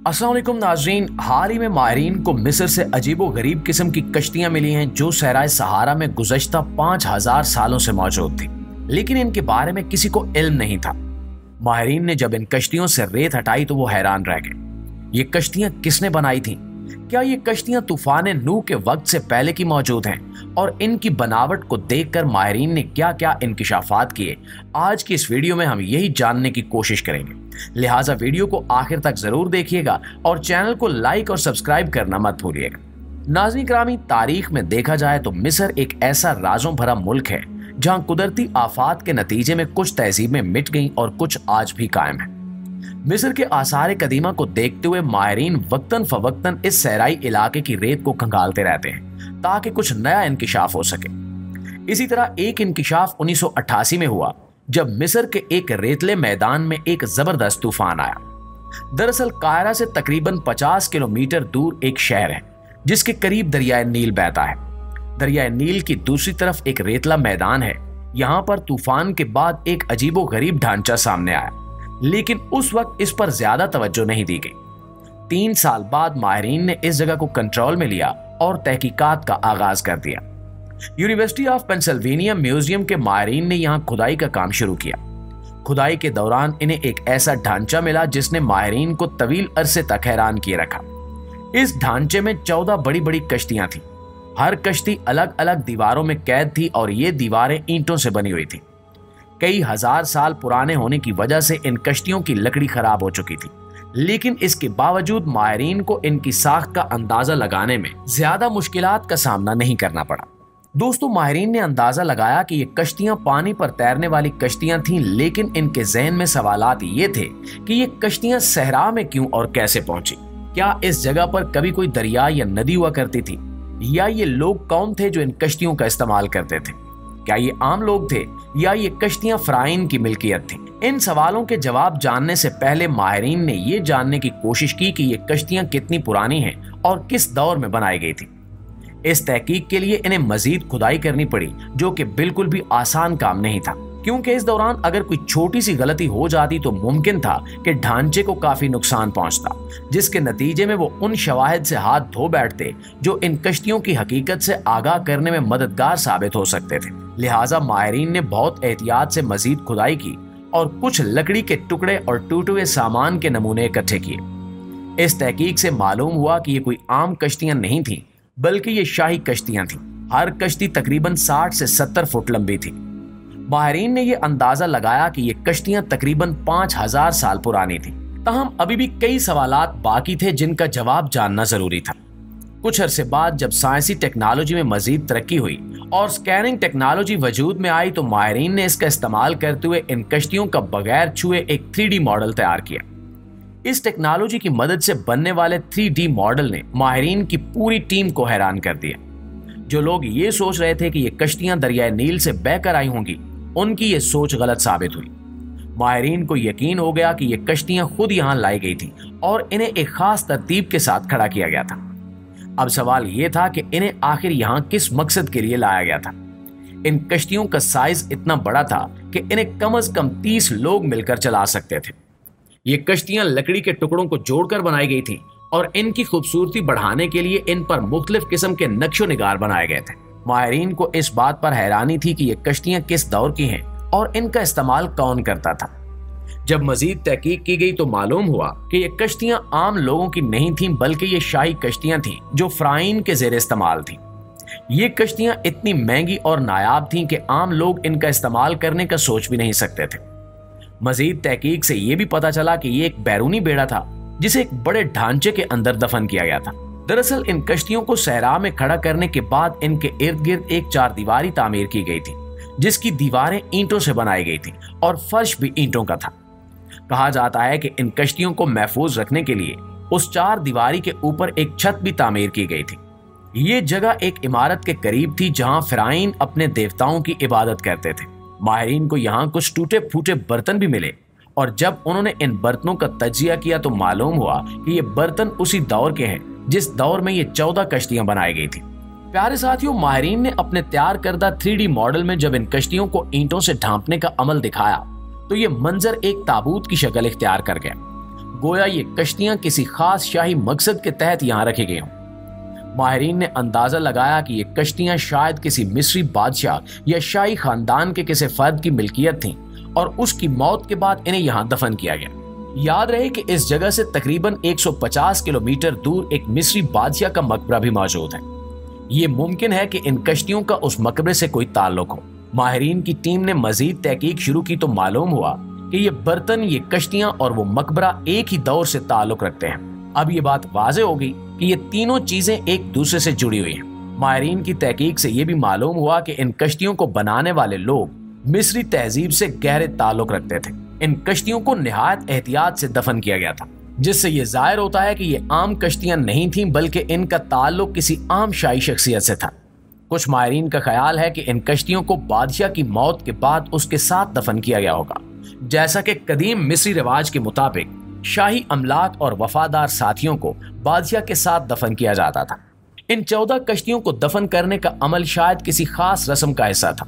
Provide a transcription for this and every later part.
अस्सलाम वालेकुम नाजरीन, हाल ही में माहिरीन को मिस्र से अजीबो गरीब किस्म की कश्तियां मिली हैं जो सहराए सहारा में गुज़श्ता 5000 सालों से मौजूद थी, लेकिन इनके बारे में किसी को इल्म नहीं था। माहिरीन ने जब इन कश्तियों से रेत हटाई तो वो हैरान रह गए। ये कश्तियां किसने बनाई थी? क्या ये कश्तियां तूफान नूह के वक्त से पहले की मौजूद हैं? और इनकी बनावट को देखकर माहिरीन ने क्या क्या इंकिशाफात किए, आज की इस वीडियो में हम यही जानने की कोशिश करेंगे। लिहाजा वीडियो को आखिर तक जरूर देखिएगा और चैनल को लाइक और सब्सक्राइब करना मत भूलिएगा। नाज़रीन करामी, तारीख में देखा जाए तो मिस्र एक ऐसा राजों भरा मुल्क है जहां कुदरती आफात के नतीजे में कुछ तहजीबें मिट गईं और कुछ आज भी कायम है। मिस्र के आसार कदीमा को देखते हुए माहिरीन वक्तन फवक्तन इस सहराई इलाके की रेत को खंगालते रहते हैं ताकि कुछ नया इंकिशाफ हो सके। इसी तरह एक इंकिशाफ 1988 में हुआ जब मिस्र के एक रेतले मैदान में एक जबरदस्त तूफान आया। दरअसल कायरा से तकरीबन 50 किलोमीटर दूर एक शहर है जिसके करीब दरियाए नील बहता है। दरियाए नील की दूसरी तरफ एक रेतला मैदान है। यहाँ पर तूफान के बाद एक अजीबो गरीब ढांचा सामने आया, लेकिन उस वक्त इस पर ज्यादा तवज्जो नहीं दी गई। 3 साल बाद माहिरीन ने इस जगह को कंट्रोल में लिया और तहकीकात का आगाज कर दिया। यूनिवर्सिटी ऑफ पेंसिल्वेनिया म्यूजियम के माहिरीन ने यहाँ खुदाई का काम शुरू किया। खुदाई के दौरान इन्हें एक ऐसा ढांचा मिला जिसने माहिरीन को तवील अरसे तक हैरान किए रखा। इस ढांचे में 14 बड़ी बड़ी कश्तियां थी। हर कश्ती अलग अलग दीवारों में कैद थी और ये दीवारें ईंटों से बनी हुई थी। कई हजार साल पुराने होने की वजह से इन कश्तियों की लकड़ी खराब हो चुकी थी, लेकिन इसके बावजूद माहिरीन को इनकी साख का अंदाजा लगाने में ज्यादा मुश्किलात का सामना नहीं करना पड़ा। दोस्तों, माहिरीन ने अंदाजा लगाया कि ये कश्तियां पानी पर तैरने वाली कश्तियां थीं, लेकिन इनके ज़हन में सवालात ये थे कि ये कश्तियां सहरा में क्यों और कैसे पहुंची। क्या इस जगह पर कभी कोई दरिया या नदी हुआ करती थी, या ये लोग कौन थे जो इन कश्तियों का इस्तेमाल करते थे? क्या ये आम लोग थे या ये कश्तियां फ़राइन की मिल्कियत थी? इन सवालों के जवाब जानने से पहले माहिरीन ने ये जानने की कोशिश की कि ये कश्तियां कितनी पुरानी हैं और किस दौर में बनाई गई थी। इस तहकीक के लिए इन्हें मजीद खुदाई करनी पड़ी, जो कि बिल्कुल भी आसान काम नहीं था, क्योंकि इस दौरान अगर कोई छोटी सी गलती हो जाती तो मुमकिन था कि ढांचे को काफी नुकसान पहुंचता, जिसके नतीजे में वो उन शवाहिद से हाथ धो बैठते जो इन कश्तियों की हकीकत से आगाह करने में मददगार साबित हो सकते थे। लिहाजा माहिरीन ने बहुत एहतियात से मजीद खुदाई की और कुछ लकड़ी के टुकड़े और टूटे हुए सामान के नमूने इकट्ठे किए। इस तहकीक से मालूम हुआ कि ये कोई आम कश्तियां नहीं थीं, बल्कि ये शाही कश्तियां थीं। हर कश्ती तकरीबन 60 से 70 फुट लंबी थी। माहिरीन ने यह अंदाजा लगाया कि ये कश्तियां तकरीबन 5000 साल पुरानी थी। ताहम अभी भी कई सवालात बाकी थे जिनका जवाब जानना जरूरी था। कुछ अरसे बाद जब साइंसी टेक्नोलॉजी में मजीद तरक्की हुई और स्कैनिंग टेक्नोलॉजी वजूद में आई तो माहिरीन ने इसका इस्तेमाल करते हुए इन कश्तियों का बगैर छुए एक 3D मॉडल तैयार किया। इस टेक्नोलॉजी की मदद से बनने वाले 3D मॉडल ने माहिरीन की पूरी टीम को हैरान कर दिया। जो लोग ये सोच रहे थे कि ये कश्तियां दरियाए नील से बहकर आई होंगी, उनकी ये सोच गलत साबित हुई। माहिरीन को यकीन हो गया कि ये कश्तियां खुद यहाँ लाई गई थी और इन्हें एक खास तरतीब के साथ खड़ा किया गया था। अब सवाल ये था कि इन्हें आखिर यहाँ किस मकसद के लिए लाया गया था। इन कश्तियों का साइज इतना बड़ा था कि इन्हें कम से कम 30 लोग मिलकर चला सकते थे। ये कश्तियां लकड़ी के टुकड़ों को जोड़कर बनाई गई थी और इनकी खूबसूरती बढ़ाने के लिए इन पर मुख्तलिफ किस्म के नक्शो निगार बनाए गए थे। माहिरीन को इस बात पर हैरानी थी कि ये कश्तियां किस दौर की हैं और इनका इस्तेमाल कौन करता था। जब मजीद तहकीक की गई तो मालूम हुआ कि ये कश्तियां आम लोगों की नहीं थीं, बल्कि ये शाही कश्तियां थीं जो फ़राइन के ज़ेर इस्तेमाल थीं। ये कश्तियां इतनी महंगी और नायाब थीं कि आम लोग इनका इस्तेमाल करने का सोच भी नहीं सकते थे। मजीद तहकीक से यह भी पता चला कि ये एक बैरूनी बेड़ा था जिसे एक बड़े ढांचे के अंदर दफन किया गया था। दरअसल इन कश्तियों को सहरा में खड़ा करने के बाद इनके इर्द गिर्द एक 4 दीवारी तामीर की गई थी, जिसकी दीवारें ईंटों से बनाई गई थी और फर्श भी ईंटों का था। कहा जाता है कि इन कश्तियों को महफूज रखने के लिए उस 4 दीवारी के ऊपर एक छत भी तामीर की गई थी। ये जगह एक इमारत के करीब थी जहां फ़राइन अपने देवताओं की इबादत करते थे। माहिरीन को यहाँ कुछ टूटे फूटे बर्तन भी मिले और जब उन्होंने इन बर्तनों का तजिया किया तो मालूम हुआ कि ये बर्तन उसी दौर के हैं जिस दौर में ये 14 कश्तियां बनाई गई थी। प्यारे साथियों, माहिरीन ने अपने तैयार करदा 3D मॉडल में जब इन कश्तियों को ईंटों से ढांपने का अमल दिखाया तो ये मंजर एक ताबूत की शक्ल इख्तियार कर गया। گویا یہ کشتیاں کسی خاص شاہی مقصد کے تحت یہاں رکھی گئی ہوں۔ ماہرین نے اندازہ لگایا کہ یہ کشتیاں شاید کسی مصری بادشاہ یا شاہی خاندان کے کسی فرد کی ملکیت تھیں اور اس کی موت کے بعد انہیں یہاں دفن کیا گیا۔ یاد رہے کہ اس جگہ سے تقریباً 150 کلومیٹر دور ایک مصری بادشاہ کا مقبرہ بھی موجود ہے۔ یہ ممکن ہے کہ ان کشتیوں کا اس مقبرے سے کوئی تعلق ہو۔ ماہرین کی ٹیم نے مزید تحقیق شروع کی تو معلوم ہوا کہ یہ برتن، یہ کشتیاں اور وہ مقبرہ ایک ہی دور سے تعلق رکھتے ہیں۔ اب یہ بات واضح ہو گئی کہ یہ تینوں چیزیں ایک دوسرے سے جڑی ہوئی ہیں۔ ماہرین کی تحقیق سے یہ بھی معلوم ہوا کہ ان کشتیوں کو بنانے والے لوگ مصری تہذیب سے گہرے تعلق رکھتے تھے۔ ان کشتیوں کو نہایت احتیاط سے دفن کیا گیا تھا، جس سے یہ ظاہر ہوتا ہے کہ یہ عام کشتیاں نہیں تھیں بلکہ ان کا تعلق کسی عام شاہی شخصیت سے تھا۔ کچھ ماہرین کا خیال ہے کہ ان کشتیوں کو بادشاہ کی موت کے بعد اس کے ساتھ دفن کیا گیا ہوگا، جیسا کہ قدیم مصری رواج کے مطابق شاہی املاک اور وفادار ساتھیوں کو بادشاہ کے ساتھ دفن کیا جاتا تھا۔ ان 14 کشتیوں کو دفن کرنے کا عمل شاید کسی خاص رسم کا حصہ تھا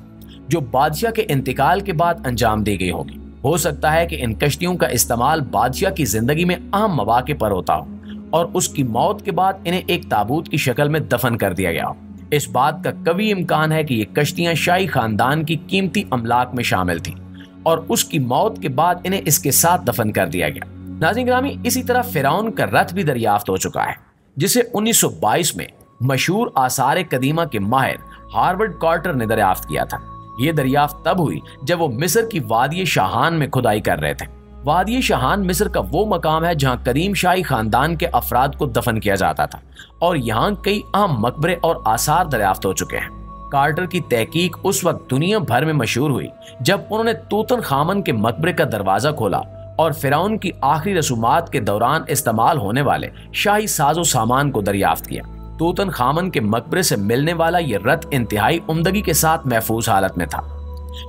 جو بادشاہ کے انتقال کے بعد انجام دی گئی ہوگی۔ ہو سکتا ہے کہ ان کشتیوں کا استعمال بادشاہ کی زندگی میں اہم مواقع پر ہوتا ہو اور اس کی موت کے بعد انہیں ایک تابوت کی شکل میں دفن کر دیا گیا ہو۔ اس بات کا قوی امکان ہے کہ یہ کشتیاں شاہی خاندان کی قیمتی املاک میں شامل تھیں اور اس کی موت کے بعد انہیں اس کے ساتھ دفن کر دیا گیا۔ ناظرین گرامی، اسی طرح فرعون کا رتھ بھی دریافت ہو چکا ہے، جسے 1922 میں مشہور آثار قدیمہ کے ماہر ہارورڈ کارٹر نے دریافت کیا تھا۔ یہ دریافت تب ہوئی جب وہ مصر کی وادی شاہان میں کھدائی کر رہے تھے۔ وادی شاہان مصر کا وہ مقام ہے جہاں قدیم شاہی خاندان کے افراد کو دفن کیا جاتا تھا اور یہاں کئی اہم مقبرے اور آثار دریافت ہو چکے ہیں۔ کارٹر کی تحقیق اس وقت دنیا بھر میں مشہور ہوئی جب انہوں نے توتن خامن کے مقبرے کا دروازہ کھولا اور فرعون کی آخری رسومات کے دوران استعمال ہونے والے شاہی ساز و سامان کو دریافت کیا۔ توتن خامن کے مقبرے سے ملنے والا یہ رتھ انتہائی عمدگی کے ساتھ محفوظ حالت میں تھا۔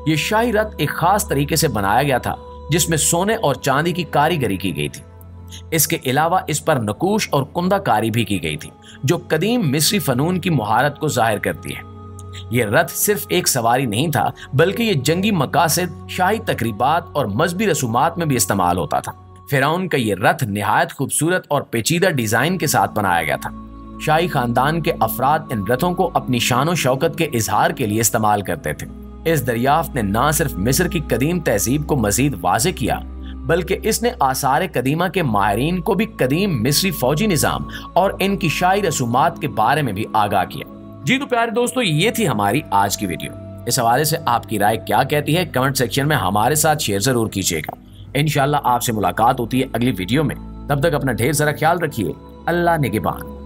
یہ شاہی رتھ ایک خاص طریقے سے بنایا گیا تھا جس میں سونے اور چاندی کی کاریگری کی گئی تھی۔ اس کے علاوہ اس پر نقوش اور کندہ کاری بھی کی گئی تھی جو قدیم مصری فنون کی مہارت کو ظاہر کرتی ہے۔ یہ رتھ صرف ایک سواری نہیں تھا بلکہ یہ جنگی مقاصد، شاہی تقریبات اور مذہبی رسومات میں بھی استعمال ہوتا تھا۔ فرعون کا یہ رتھ نہایت خوبصورت اور پیچیدہ ڈیزائن کے ساتھ بنایا گیا تھا۔ شاہی خاندان کے افراد ان رتھوں کو اپنی شان و شوکت کے اظہار کے لیے استعمال کرتے تھے۔ اس دریافت نے نہ صرف مصر کی قدیم تہذیب کو مزید واضح کیا بلکہ اس نے آثار قدیمہ کے ماہرین کو بھی قدیم مصری فوجی نظام اور ان کی شاہی رسومات کے بارے میں بھی آگاہ کیا۔ جی تو پیارے دوستو، یہ تھی ہماری آج کی ویڈیو۔ اس حوالے سے آپ کی رائے کیا کہتی ہے کمنٹ سیکشن میں ہمارے ساتھ شیئر ضرور کیجیے گا۔ انشاءاللہ آپ سے ملاقات ہوتی ہے اگلی ویڈیو میں، تب تک اپنا ڈھیر سارا خیال رکھیے۔ اللہ نگہبان۔